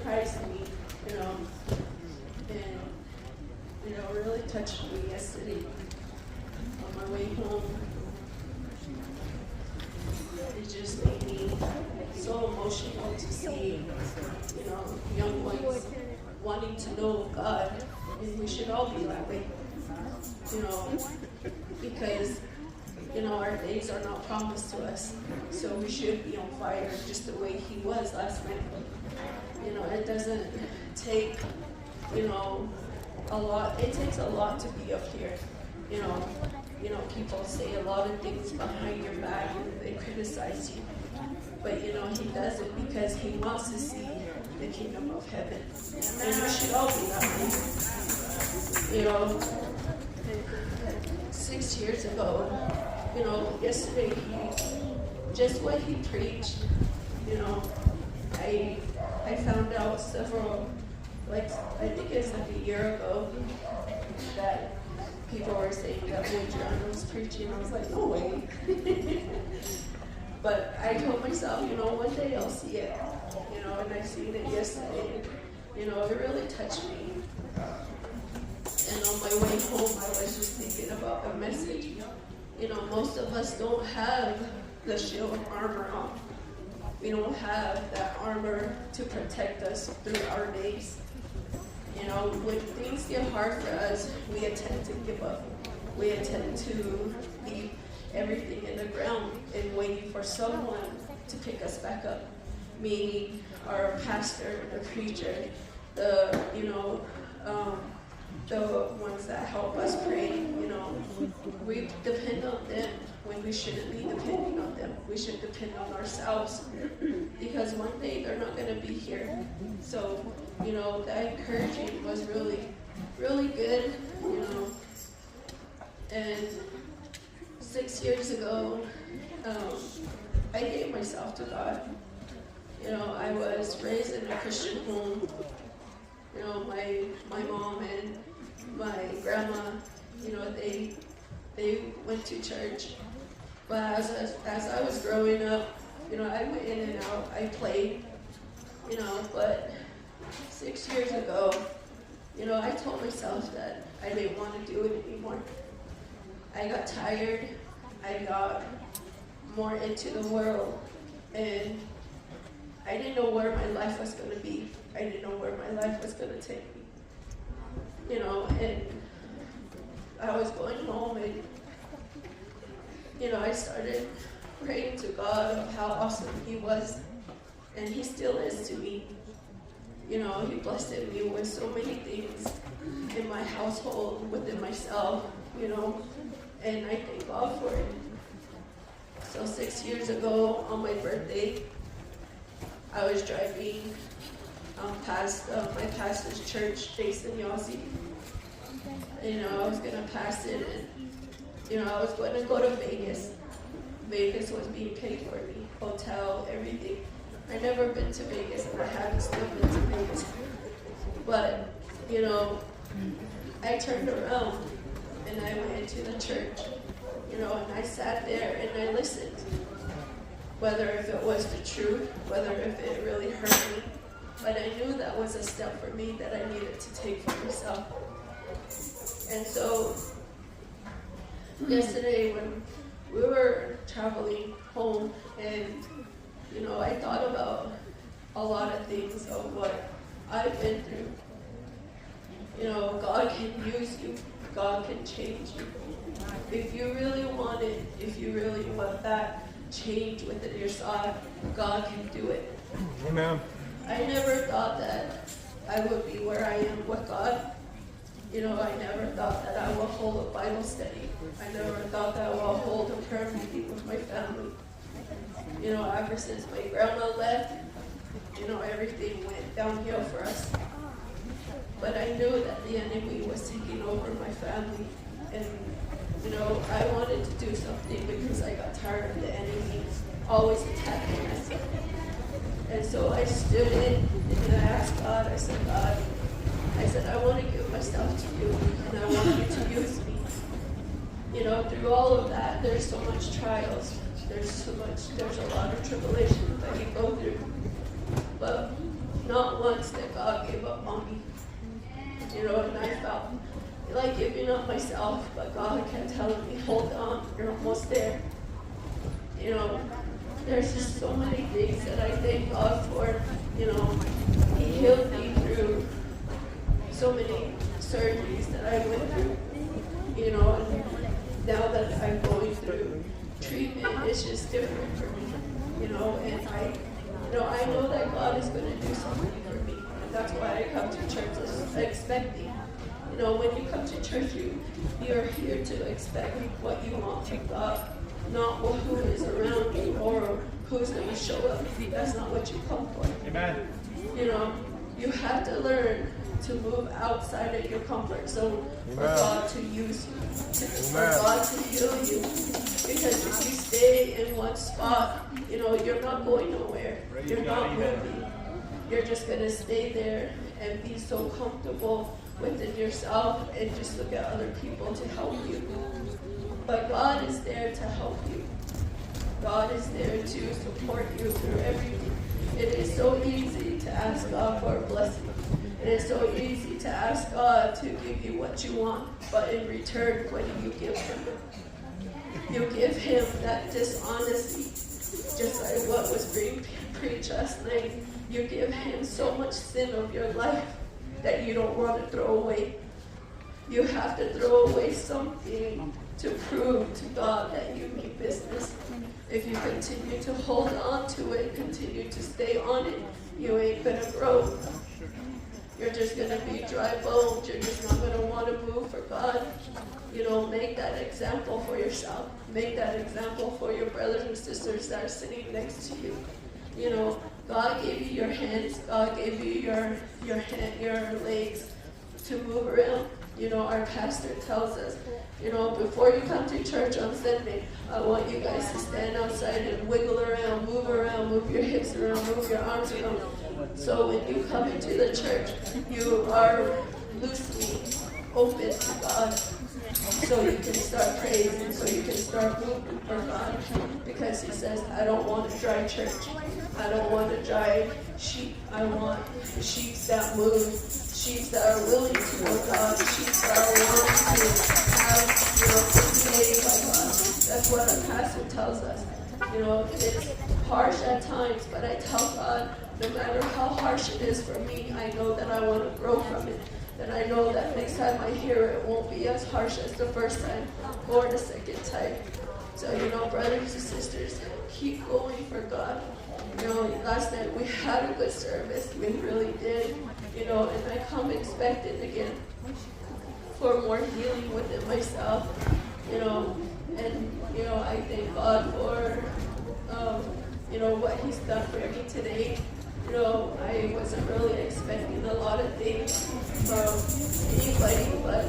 surprised me, you know, and, you know, really touched me yesterday on my way home. It just made me so emotional to see, you know, young ones wanting to know God, and we should all be that way, you know, because, you know, our days are not promised to us, so we should be on fire just the way he was last night. You know, it doesn't take, you know, a lot. It takes a lot to be up here. You know, people say a lot of things behind your back and they criticize you. But, you know, he does it because he wants to see the kingdom of heaven. And we should all be that way. You know, 6 years ago, you know, yesterday, just what he preached, you know, I found out several, like, I think it's like a year ago, that people were saying that when John was preaching, I was like, no way. But I told myself, you know, one day I'll see it, you know, and I seen it yesterday. You know, it really touched me. And on my way home, I was just thinking about the message. You know, most of us don't have the shield of armor on. We don't have that armor to protect us through our days. You know, when things get hard for us, we intend to give up. We intend to leave everything in the ground and waiting for someone to pick us back up. Meaning our pastor, the preacher, the, you know, the ones that help us pray, you know, we depend on them when we shouldn't be depending on them. We should depend on ourselves because one day they're not going to be here. So, you know, that encouraging was really, really good, you know. And 6 years ago, I gave myself to God. You know, I was raised in a Christian home. You know, my mom and my grandma, you know, they went to church. But as I was growing up, you know, I went in and out. I played, you know, but 6 years ago, you know, I told myself that I didn't want to do it anymore. I got tired. I got more into the world, and I didn't know where my life was going to be. I didn't know where my life was going to take me. You know, and I was going home, and, you know, I started praying to God of how awesome he was, and he still is to me. You know, he blessed me with so many things in my household, within myself, you know, and I thank God for it. So 6 years ago, on my birthday, I was driving past my pastor's church based in V.I.C. You know, I was going to pass it, and, you know, I was going to go to Vegas. Vegas was being paid for me, hotel, everything. I've never been to Vegas, and I haven't still been to Vegas. But, you know, I turned around, and I went into the church, you know, and I sat there, and I listened. Whether if it was the truth, whether if it really hurt me. But I knew that was a step for me that I needed to take for myself. And so, yesterday when we were traveling home, and, you know, I thought about a lot of things of what I've been through. You know, God can use you. God can change you. If you really want it, if you really want that change within yourself, God can do it. Amen. I never thought that I would be where I am with God. You know, I never thought that I would hold a Bible study. I never thought that I would hold a prayer meeting with my family. You know, ever since my grandma left, you know, everything went downhill for us. But I knew that the enemy was taking over my family. And, you know, I wanted to do something because I got tired of the enemy always attacking us. And so I stood in and I asked God, I said, God, I want to give myself to you, and I want you to use me. You know, through all of that, there's so much trials. There's a lot of tribulation that you go through. But not once that God gave up on me. You know, and I felt like giving up myself, but God kept telling me, hold on, you're almost there. You know, there's just so many things that I thank God for. You know, He healed me through so many surgeries that I went through. You know, and now that I'm going through treatment, it's just different for me. You know, and I know that God is going to do something for me, and that's why I come to church expecting. You know, when you come to church, you're here to expect what you want from God, not who is around you or who's going to show up. That's not what you come for. Amen. You know, you have to learn to move outside of your comfort zone for God to use you, for God to heal you. Because if you stay in one spot, you know, you're not going nowhere. You're not moving. You're just going to stay there and be so comfortable within yourself and just look at other people to help you. But God is there to help you. God is there to support you through everything. It is so easy to ask God for a blessing. It is so easy to ask God to give you what you want, but in return, what do you give Him? You give Him that dishonesty, just like what was being preached last night. You give Him so much sin of your life that you don't want to throw away. You have to throw away something to prove to God that you mean business. If you continue to hold on to it, continue to stay on it, you ain't going to grow. You're just going to be dry bones. You're just not going to want to move for God. You know, make that example for yourself. Make that example for your brothers and sisters that are sitting next to you. You know, God gave you your hands. God gave you your legs to move around. You know, our pastor tells us, you know, before you come to church on Sunday, I want you guys to stand outside and wiggle around, move your hips around, move your arms around. So when you come into the church, you are loosely open to God. So you can start praising, so you can start moving for God. Because He says, I don't want a dry church. I don't want a dry sheep. I want sheep that move, sheep that are willing to know God, sheep that are willing to have, been made by God. That's what our pastor tells us. You know, it's harsh at times, but I tell God, no matter how harsh it is for me, I know that I want to grow from it. And I know that next time I hear it, it won't be as harsh as the first time or the second time. So, you know, brothers and sisters, keep going for God. You know, last night we had a good service. We really did. You know, and I come expecting again for more healing within myself. You know, and, you know, I thank God for, you know, what He's done for me today. You know, I wasn't really expecting a lot of things from anybody, but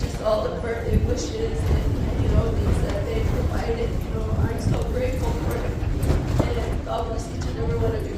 just all the birthday wishes and, you know, things that they provided. You know, I'm so grateful for it. And God bless each and every one of you.